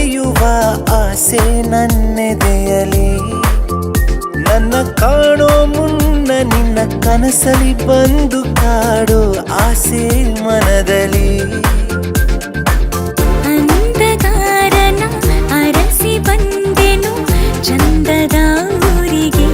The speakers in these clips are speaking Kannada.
ಬರೆಯುವ ಆಸೆ ನನ್ನೆದೆಯಲಿ ನನ್ನ ಕಾಣೋ ಮುನ್ನ ನಿನ್ನ ಕನಸಲಿ ಬಂದು ಕಾಡೋ ಆಸೆ ಮನದಲ್ಲಿ ಅಂಧಕಾರನ ಅರಸಿ ಬಂದೆನು ಚಂದದ ಊರಿಗೆ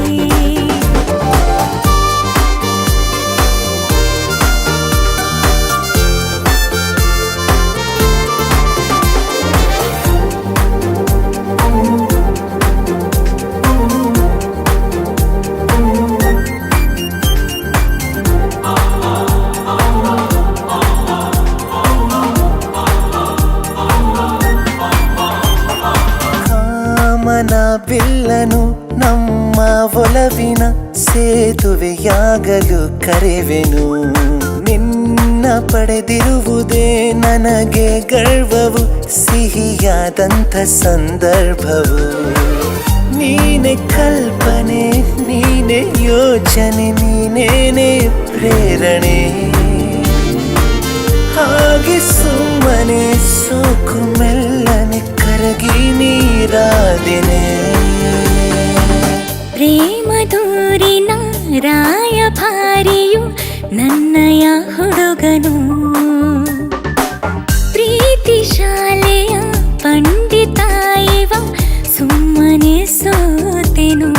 ಕಾಮನ ಬಿಲ್ಲನು ನಮ್ಮ ಒಲವಿನ ಸೇತುವೆಯಾಗಲು ಕರೆವೆನು ನಿನ್ನ ಪಡೆದಿರುವುದೇ ನನಗೆ ಗರ್ವವು ಸಿಹಿಯಾದಂಥ ಸಂದರ್ಭವು ನೀನೆ ಕಲ್ಪನೆ ನೀನೆ ಯೋಚನೆ ನೀನೇನೆ ಪ್ರೇರಣೆ ಹಾಗೆ ಸುಮ್ಮನೆ ಸೋಕು ಮೆಲ್ಲನೆ ಕರಗಿ ನೀರಾದಿನೆ ಪ್ರೇಮ ದೂರಿನ ರಾಯಭಾರಿಯು ನನ್ನಯ ಹುಡುಗನು ಪ್ರೀತಿ ಶಾಲೆಯ ಪಂಡಿತ ಇವ ಸುಮ್ಮನೆ ಸೋತೆನು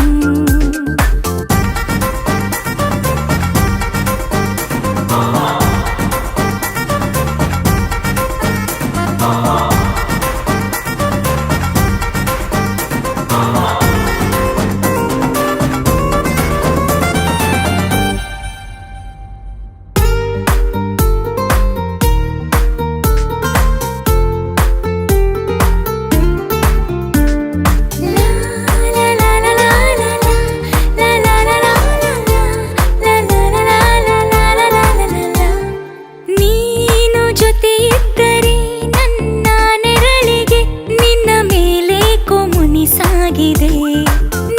ನೀನು ಜೊತೆ ಇದ್ದರೆ ನನ್ನ ನೆರಳಿಗೆ ನಿನ್ನ ಮೇಲೆ ಕೊಮುನಿ ಸಾಗಿದೆ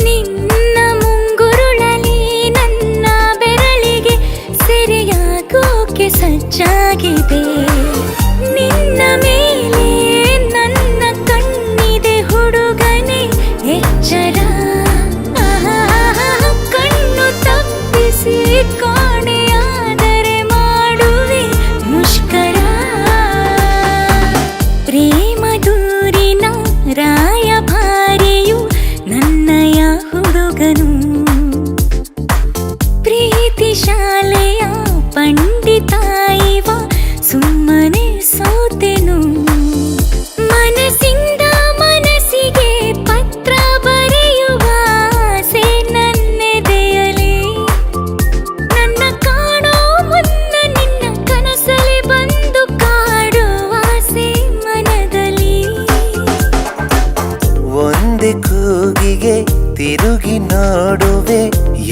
ನಿನ್ನ ಮುಂಗುರುಳಲಿ ನನ್ನ ಬೆರಳಿಗೆ ಸೆರೆಯಾಗೋಕೆ ಸಜ್ಜಾಗಿದೆ ನಿನ್ನ ಮೇಲೆ ನನ್ನ ಕಣ್ಣಿದೆ ಹುಡುಗನೇ ಎಚ್ಚರ ಕಣ್ಣು ತಪ್ಪಿಸಿ ಕಾಣೆಯಾದರೆ ಮಾಡುವೆ ಮುಷ್ಕರ ಪ್ರೇಮ ದೂರಿನ ರಾಯಭಾರಿಯು ನನ್ನಯ ಹುಡುಗನು ಪ್ರೀತಿ ಶಾಲೆಯ ಪಂಡಿತ ಇವ ಸುಮ್ಮನೆ ಸೋತೆನು ಮನಸ್ಸಿಂದ ಮನಸ್ಸಿಗೆ ಪತ್ರ ಬರೆಯುವ ಆಸೆ ನನ್ನೆದೆಯಲಿ ನನ್ನ ಕಾಣೋ ಮುನ್ನ ನಿನ್ನ ಕನಸಲಿ ಬಂದು ಕಾಡುವ ಆಸೆ ಮನದಲ್ಲಿ ಒಂದೇ ಕೂಗಿಗೆ ತಿರುಗಿ ನೋಡುವೆ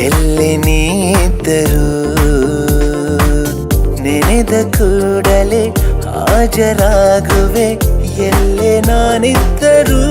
ಎಲ್ಲೆ ನೀದ್ದರು ನೆನೆದ ಕೂಡಲೇ ಹಾಜರಾಗುವೆ ಎಲ್ಲೆ ನಾನಿದ್ದರೂ